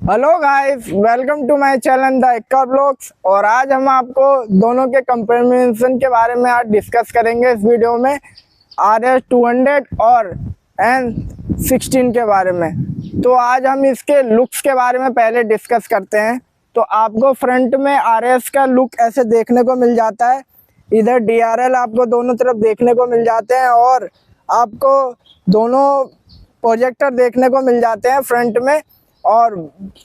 Hello guys, welcome to my channel the Ekka blogs. और आज हम आपको दोनों के कंपैरिजन के बारे में आज डिस्कस करेंगे इस वीडियो में, RS 200 और N16 के बारे में। तो आज हम इसके लुक्स के बारे में पहले डिस्कस करते हैं। तो आपको फ्रंट में RS का लुक ऐसे देखने को मिल जाता है, इधर DRL आपको दोनों तरफ देखने को मिल जाते हैं और आपको दोनों प्रोजेक्टर देखने को मिल जाते हैं फ्रंट में। और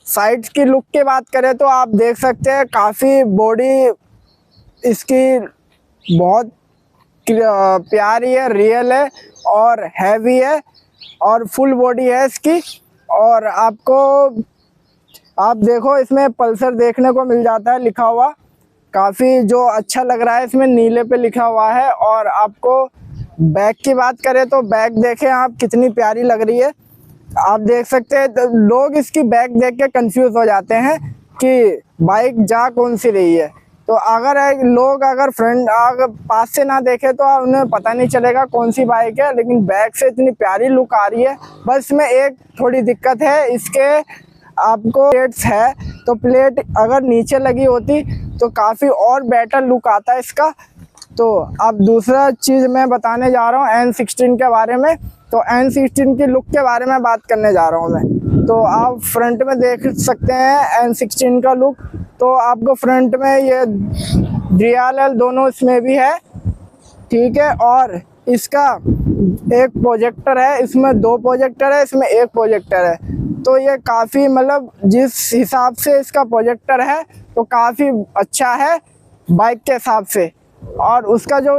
साइड्स की लुक की बात करें तो आप देख सकते हैं काफ़ी बॉडी इसकी बहुत प्यारी है, रियल है और हैवी है और फुल बॉडी है इसकी। और आप देखो इसमें पल्सर देखने को मिल जाता है लिखा हुआ, काफ़ी जो अच्छा लग रहा है, इसमें नीले पे लिखा हुआ है। और आपको बैक की बात करें तो बैक देखें आप कितनी प्यारी लग रही है, आप देख सकते हैं। तो लोग इसकी बैक देख के कंफ्यूज हो जाते हैं कि बाइक जा कौन सी रही है। तो अगर फ्रंट पास से ना देखे तो उन्हें पता नहीं चलेगा कौन सी बाइक है, लेकिन बैक से इतनी प्यारी लुक आ रही है। बस में एक थोड़ी दिक्कत है, इसके आपको प्लेट्स है, तो प्लेट अगर नीचे लगी होती तो काफ़ी और बेटर लुक आता है इसका। तो अब दूसरा चीज़ मैं बताने जा रहा हूँ N16 के बारे में। तो N16 की लुक के बारे में बात करने जा रहा हूँ मैं। तो आप फ्रंट में देख सकते हैं N16 का लुक। तो आपको फ्रंट में ये DRL दोनों इसमें भी है, ठीक है। और इसका एक प्रोजेक्टर है, इसमें दो प्रोजेक्टर है, इसमें एक प्रोजेक्टर है। तो ये काफ़ी मतलब जिस हिसाब से इसका प्रोजेक्टर है तो काफ़ी अच्छा है बाइक के हिसाब से। और उसका जो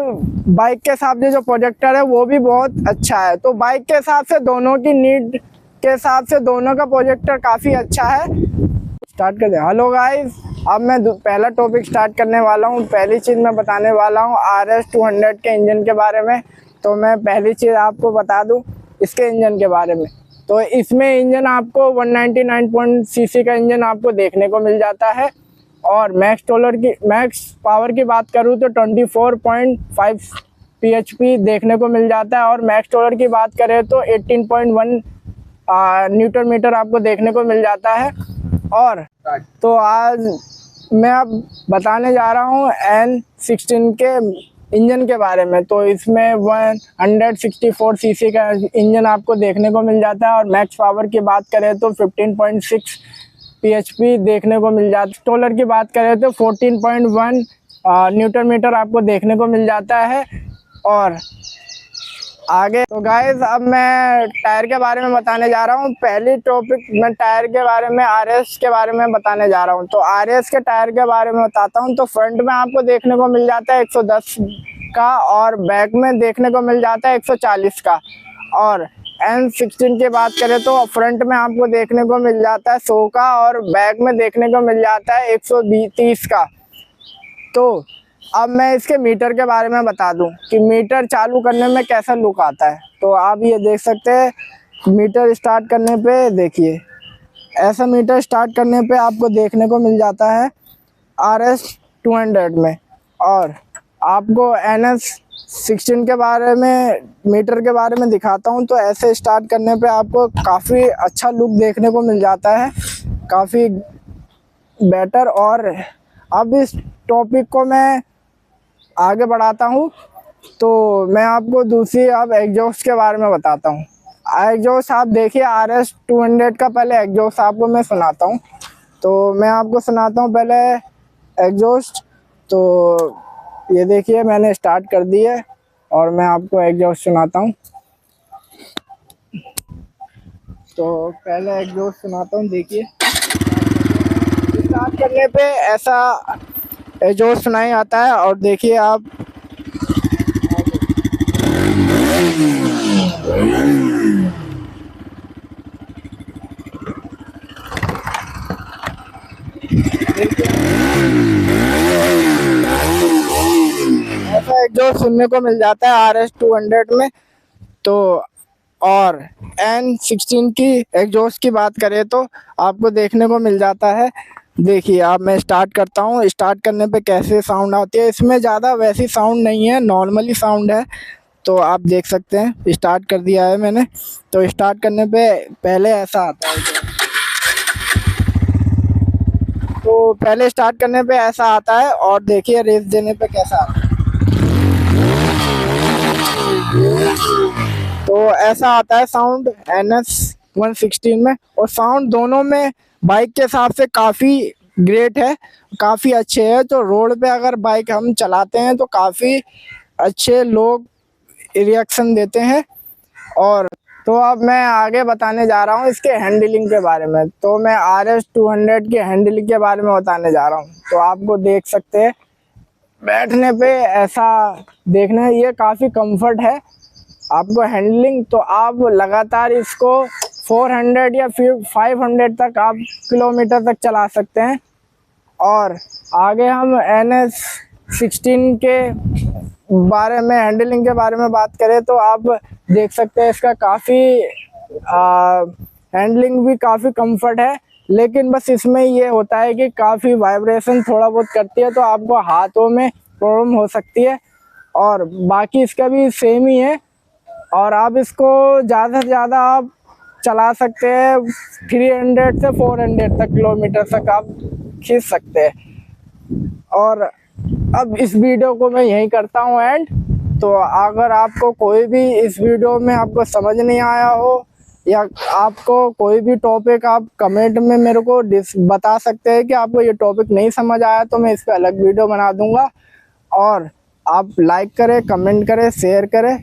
बाइक के हिसाब से जो प्रोजेक्टर है वो भी बहुत अच्छा है। तो बाइक के हिसाब से दोनों की नीड के हिसाब से दोनों का प्रोजेक्टर काफ़ी अच्छा है। स्टार्ट कर दे। हेलो गाइस, अब मैं पहला टॉपिक स्टार्ट करने वाला हूँ। पहली चीज़ मैं बताने वाला हूँ RS 200 के इंजन के बारे में। तो मैं पहली चीज़ आपको बता दूँ इसके इंजन के बारे में। तो इसमें इंजन आपको 199 सीसी का इंजन आपको देखने को मिल जाता है। और मैक्स पावर की बात करूँ तो 24.5 PHP देखने को मिल जाता है। और मैक्स टॉर्क की बात करें तो 18.1 न्यूटन मीटर आपको देखने को मिल जाता है। और तो आज मैं अब बताने जा रहा हूँ N16 के इंजन के बारे में। तो इसमें 164 सीसी का इंजन आपको देखने को मिल जाता है। और मैक्स पावर की बात करें तो 15.6 PHP देखने को मिल जाता है। टॉलर की बात करें तो 14.1 न्यूटन मीटर आपको देखने को मिल जाता है। और आगे तो गाइस अब मैं टायर के बारे में बताने जा रहा हूँ। पहली टॉपिक मैं टायर के बारे में RS के बारे में बताने जा रहा हूँ। तो RS के टायर के बारे में बताता हूँ। तो फ्रंट में आपको देखने को मिल जाता है 110 का और बैक में देखने को मिल जाता है 140 का। और N16 की बात करें तो फ्रंट में आपको देखने को मिल जाता है 100 का और बैक में देखने को मिल जाता है 130 का। तो अब मैं इसके मीटर के बारे में बता दूं कि मीटर चालू करने में कैसा लुक आता है। तो आप ये देख सकते हैं मीटर स्टार्ट करने पे, देखिए ऐसा मीटर स्टार्ट करने पे आपको देखने को मिल जाता है RS 200 में। और आपको NS16 के बारे में मीटर के बारे में दिखाता हूँ। तो ऐसे स्टार्ट करने पे आपको काफ़ी अच्छा लुक देखने को मिल जाता है, काफ़ी बेटर। और अब इस टॉपिक को मैं आगे बढ़ाता हूँ। तो मैं आपको दूसरी अब एग्जॉस्ट के बारे में बताता हूँ। एग्जॉस्ट आप देखिए RS 200 का पहले एग्जॉस्ट आपको मैं सुनाता हूँ। तो मैं आपको सुनाता हूँ पहले एग्जॉस्ट। तो ये देखिए मैंने स्टार्ट कर दी है और मैं आपको एग्जॉस्ट सुनाता हूँ। तो पहले एग्जॉस्ट सुनाता हूँ, देखिए स्टार्ट करने पे ऐसा एग्जॉस्ट सुनाई आता है। और देखिए आप ऐसा एग्जॉस्ट सुनने को मिल जाता है RS 200 में। तो और N16 की एग्जॉस्ट की बात करें तो आपको देखने को मिल जाता है, देखिए आप मैं स्टार्ट करता हूँ। स्टार्ट करने पे कैसे साउंड आती है, इसमें ज़्यादा वैसी साउंड नहीं है, नॉर्मली साउंड है। तो आप देख सकते हैं स्टार्ट कर दिया है मैंने। तो स्टार्ट करने पे पहले ऐसा आता है, तो पहले स्टार्ट करने पे ऐसा आता है और देखिए रेस देने पे कैसा आता है। तो ऐसा आता है साउंड NS 116 में, और साउंड दोनों में बाइक के हिसाब से काफ़ी ग्रेट है, काफ़ी अच्छे है। तो रोड पे अगर बाइक हम चलाते हैं तो काफ़ी अच्छे लोग रिएक्शन देते हैं। और तो अब मैं आगे बताने जा रहा हूँ इसके हैंडलिंग के बारे में। तो मैं RS 200 की हैंडलिंग के बारे में बताने जा रहा हूँ। तो आपको देख सकते हैं बैठने पे ऐसा देखना, ये काफ़ी कंफर्ट है आपको हैंडलिंग। तो आप लगातार इसको 400 या फिर 500 तक आप किलोमीटर तक चला सकते हैं। और आगे हम NS 16 के बारे में, हैंडलिंग के बारे में बात करें तो आप देख सकते हैं इसका काफ़ी हैंडलिंग भी काफ़ी कंफर्ट है, लेकिन बस इसमें ये होता है कि काफ़ी वाइब्रेशन थोड़ा बहुत करती है, तो आपको हाथों में प्रॉब्लम हो सकती है। और बाकी इसका भी सेम ही है, और आप इसको ज़्यादा से ज़्यादा आप चला सकते हैं 300 से 400 तक किलोमीटर तक आप खींच सकते हैं। और अब इस वीडियो को मैं यहीं करता हूँ एंड। तो अगर आपको कोई भी इस वीडियो में आपको समझ नहीं आया हो, या आपको कोई भी टॉपिक, आप कमेंट में मेरे को बता सकते हैं कि आपको ये टॉपिक नहीं समझ आया, तो मैं इस पर अलग वीडियो बना दूंगा। और आप लाइक करें, कमेंट करें, शेयर करें।